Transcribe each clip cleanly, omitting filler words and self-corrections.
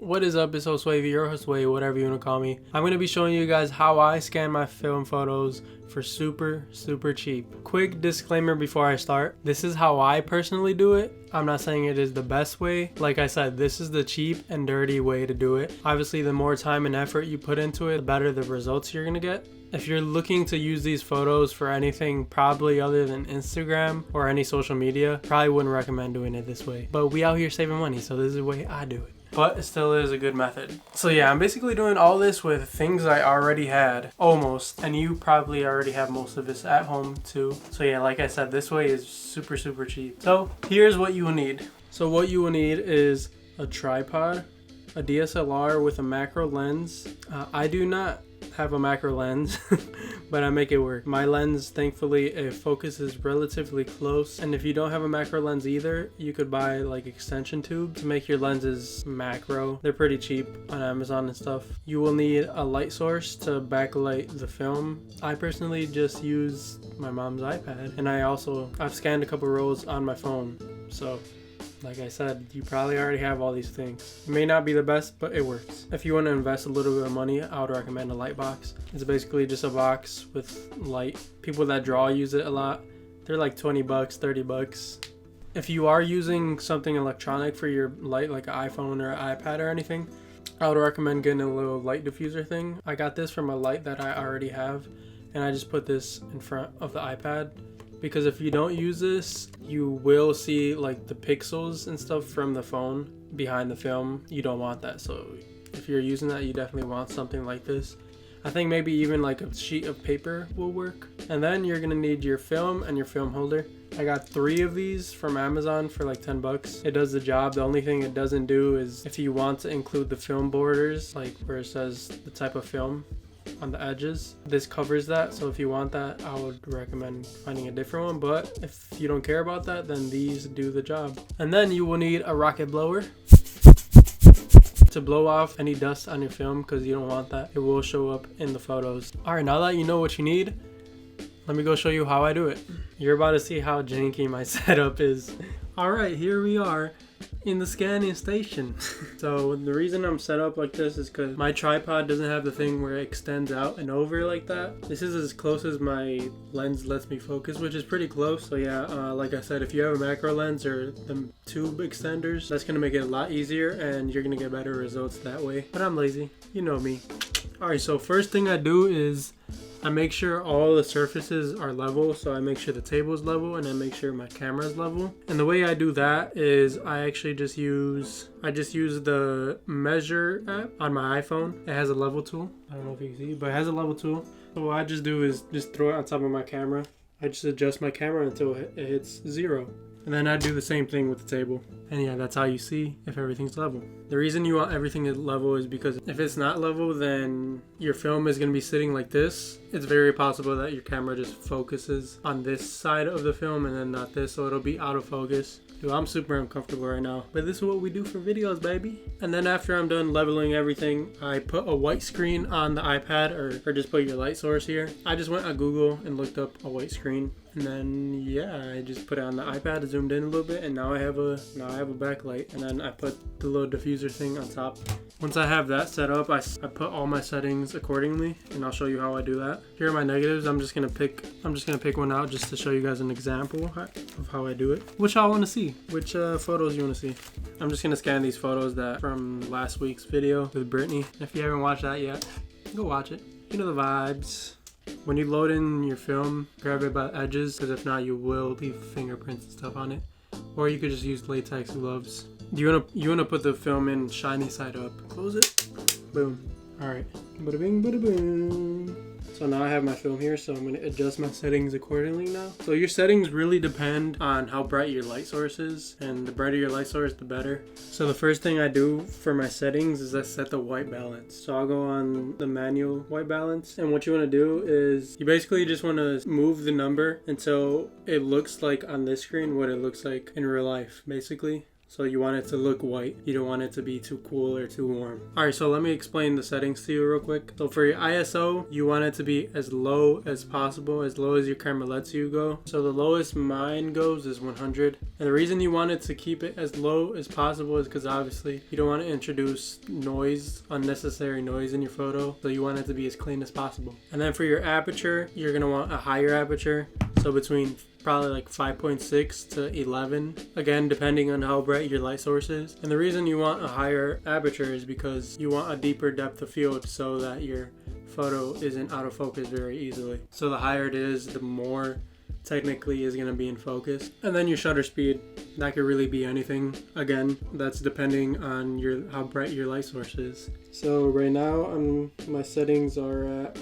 What is up? It's Josue, your Josue, whatever you want to call me. I'm going to be showing you guys how I scan my film photos for super cheap. Quick disclaimer before I start. This is how I personally do it. I'm not saying it is the best way. Like I said, this is the cheap and dirty way to do it. Obviously, the more time and effort you put into it, the better the results you're going to get. If you're looking to use these photos for anything probably other than Instagram or any social media, probably wouldn't recommend doing it this way. But we out here saving money, so this is the way I do it. But it still is a good method. So yeah, I'm basically doing all this with things I already had, almost. And you probably already have most of this at home too. So yeah, like I said, this way is super cheap. So here's what you will need. So what you will need is a tripod, a DSLR with a macro lens. I do not have a macro lens, but I make it work. My lens, thankfully, it focuses relatively close, and if you don't have a macro lens either, you could buy like extension tubes to make your lenses macro. They're pretty cheap on Amazon and stuff. You will need a light source to backlight the film. I personally just use my mom's iPad, and I've scanned a couple rolls on my phone. So like I said, you probably already have all these things. It may not be the best, but it works. If you want to invest a little bit of money, I would recommend a light box. It's basically just a box with light. People that draw use it a lot. They're like 20 bucks, 30 bucks. If you are using something electronic for your light, like an iPhone or an iPad or anything, I would recommend getting a little light diffuser thing. I got this from a light that I already have, and I just put this in front of the iPad. Because if you don't use this, you will see like the pixels and stuff from the phone behind the film. You don't want that. So if you're using that, you definitely want something like this. I think maybe even like a sheet of paper will work. And then you're gonna need your film and your film holder. I got 3 of these from Amazon for like 10 bucks. It does the job. The only thing it doesn't do is if you want to include the film borders, like where it says the type of film on the edges, this covers that. So if you want that, I would recommend finding a different one, but if you don't care about that, then these do the job. And then you will need a rocket blower to blow off any dust on your film, because you don't want that. It will show up in the photos. All right, now that you know what you need, let me go show you how I do it. You're about to see how janky my setup is. All right, here we are in the scanning station. So the reason I'm set up like this is because my tripod doesn't have the thing where it extends out and over like that. This is as close as my lens lets me focus, which is pretty close. So yeah, like I said, if you have a macro lens or the tube extenders, that's gonna make it a lot easier and you're gonna get better results that way. But I'm lazy, you know me. All right, so first thing I do is I make sure all the surfaces are level. So I make sure the table is level and I make sure my camera is level. And the way I do that is I actually just use the measure app on my iPhone. It has a level tool. I don't know if you can see, but it has a level tool. So what I just do is just throw it on top of my camera. I just adjust my camera until it hits 0. And then I do the same thing with the table. And yeah, that's how you see if everything's level. The reason you want everything level is because if it's not level, then your film is going to be sitting like this. It's very possible that your camera just focuses on this side of the film and then not this, so it'll be out of focus. Dude, I'm super uncomfortable right now, but this is what we do for videos, baby. And then after I'm done leveling everything, I put a white screen on the iPad, or just put your light source here. I just went on Google and looked up a white screen, and then yeah, I just put it on the iPad, zoomed in a little bit, and now I have a backlight. And then I put the little diffuser thing on top. Once I have that set up, I put all my settings accordingly, and I'll show you how I do that. Here are my negatives. I'm just gonna pick one out just to show you guys an example of how I do it. Which I want to see. Which photos you want to see? I'm just gonna scan these photos that from last week's video with Brittany. If you haven't watched that yet, go watch it. You know the vibes. When you load in your film, grab it by the edges, because if not, you will leave fingerprints and stuff on it. Or you could just use latex gloves. You wanna put the film in shiny side up. Close it. Boom. All right. Bada bing, bada boom. So now I have my film here, so I'm going to adjust my settings accordingly now. So your settings really depend on how bright your light source is, and the brighter your light source, the better. So the first thing I do for my settings is I set the white balance. So I'll go on the manual white balance, and what you want to do is you basically just want to move the number until it looks like on this screen what it looks like in real life, basically. So you want it to look white. You don't want it to be too cool or too warm. Alright, so let me explain the settings to you real quick. So for your ISO, you want it to be as low as possible, as low as your camera lets you go. So the lowest mine goes is 100. And the reason you want it to keep it as low as possible is because obviously you don't want to introduce noise, unnecessary noise in your photo. So you want it to be as clean as possible. And then for your aperture, you're going to want a higher aperture. So between probably like 5.6 to 11, again depending on how bright your light source is. And the reason you want a higher aperture is because you want a deeper depth of field so that your photo isn't out of focus very easily. So the higher it is, the more technically is going to be in focus. And then your shutter speed, that could really be anything. Again, that's depending on how bright your light source is. So right now my settings are at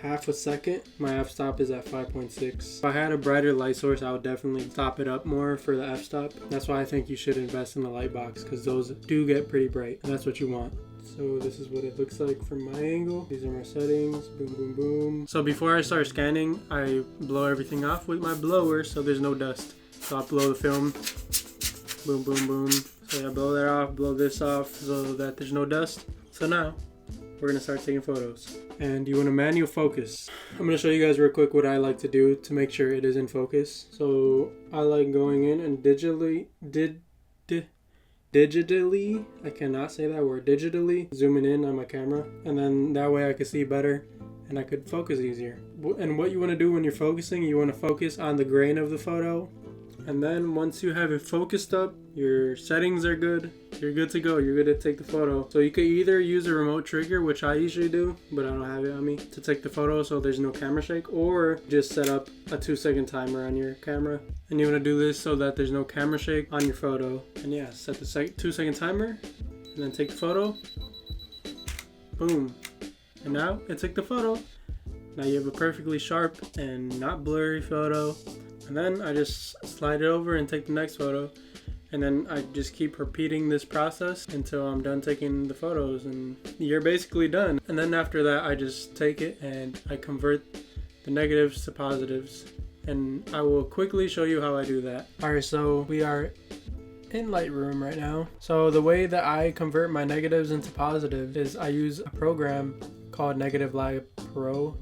half a second. My f-stop is at 5.6. If I had a brighter light source, I would definitely stop it up more for the f-stop. That's why I think you should invest in a light box, because those do get pretty bright, and that's what you want. So this is what it looks like from my angle. These are my settings. Boom, boom, boom. So before I start scanning, I blow everything off with my blower so there's no dust. So I'll blow the film. Boom, boom, boom. So I blow that off, blow this off so that there's no dust. So now we're gonna start taking photos. And you want to manual focus. I'm gonna show you guys real quick what I like to do to make sure it is in focus. So I like going in and digitally, I cannot say that word, digitally zooming in on my camera. And then that way I can see better and I could focus easier. And what you want to do when you're focusing, you want to focus on the grain of the photo. And then once you have it focused up, your settings are good, you're good to go, you're good to take the photo. So you could either use a remote trigger, which I usually do, but I don't have it on me, to take the photo so there's no camera shake, or just set up a 2-second timer on your camera. And you want to do this so that there's no camera shake on your photo. And yeah, set the 2-second timer, and then take the photo. Boom. And now it took the photo. Now you have a perfectly sharp and not blurry photo. And then I just slide it over and take the next photo. And then I just keep repeating this process until I'm done taking the photos, and you're basically done. And then after that, I just take it and I convert the negatives to positives. And I will quickly show you how I do that. Alright, so we are in Lightroom right now. So the way that I convert my negatives into positives is I use a program called Negative Lab Pro.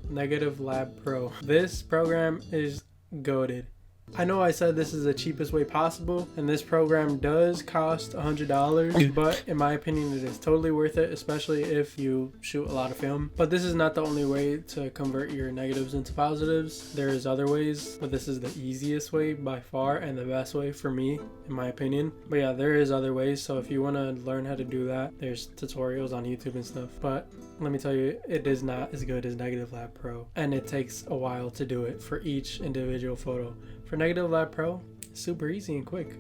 This program is goated. I know I said this is the cheapest way possible, and this program does cost $100, but in my opinion it is totally worth it, especially if you shoot a lot of film. But this is not the only way to convert your negatives into positives. There's other ways, but this is the easiest way by far and the best way for me, in my opinion. But yeah, there is other ways, so if you want to learn how to do that, there's tutorials on YouTube and stuff. But let me tell you, it is not as good as Negative Lab Pro, and it takes a while to do it for each individual photo. For Negative Lab Pro, it's super easy and quick.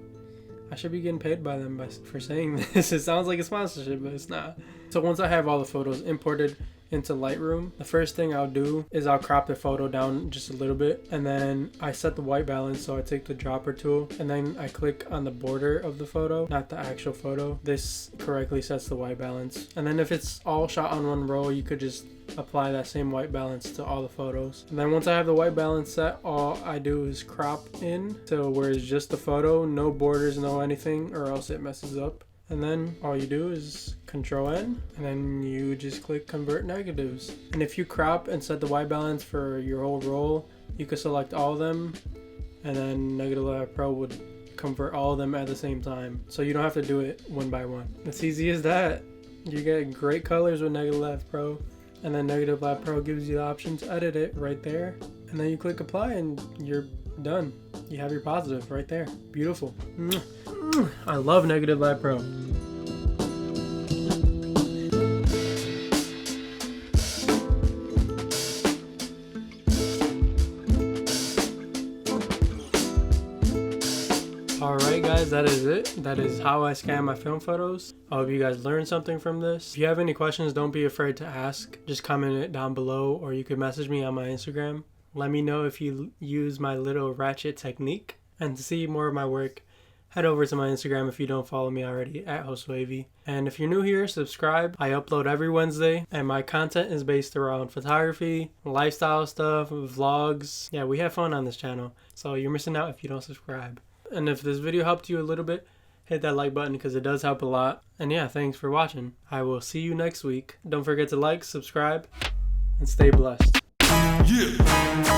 I should be getting paid by them for saying this. It sounds like a sponsorship, but it's not. So once I have all the photos imported into Lightroom, the first thing I'll do is I'll crop the photo down just a little bit, and then I set the white balance. So I take the dropper tool and then I click on the border of the photo, not the actual photo. This correctly sets the white balance. And then if it's all shot on one roll, you could just apply that same white balance to all the photos. And then once I have the white balance set, all I do is crop in to where it's just the photo, no borders, no anything, or else it messes up. And then all you do is Control N, and then you just click Convert Negatives. And if you crop and set the white balance for your whole roll, you could select all of them, and then Negative Lab Pro would convert all of them at the same time. So you don't have to do it one by one. It's easy as that. You get great colors with Negative Lab Pro. And then Negative Lab Pro gives you the option to edit it right there. And then you click apply and you're done. You have your positive right there. Beautiful. I love Negative Lab Pro. Alright guys, that is it. That is how I scan my film photos. I hope you guys learned something from this. If you have any questions, don't be afraid to ask. Just comment it down below, or you could message me on my Instagram. Let me know if you use my little ratchet technique. And to see more of my work, head over to my Instagram if you don't follow me already, @HostWavy. And if you're new here, subscribe. I upload every Wednesday, and my content is based around photography, lifestyle stuff, vlogs. Yeah, we have fun on this channel, so you're missing out if you don't subscribe. And if this video helped you a little bit, hit that like button because it does help a lot. And yeah, thanks for watching. I will see you next week. Don't forget to like, subscribe, and stay blessed. Yeah.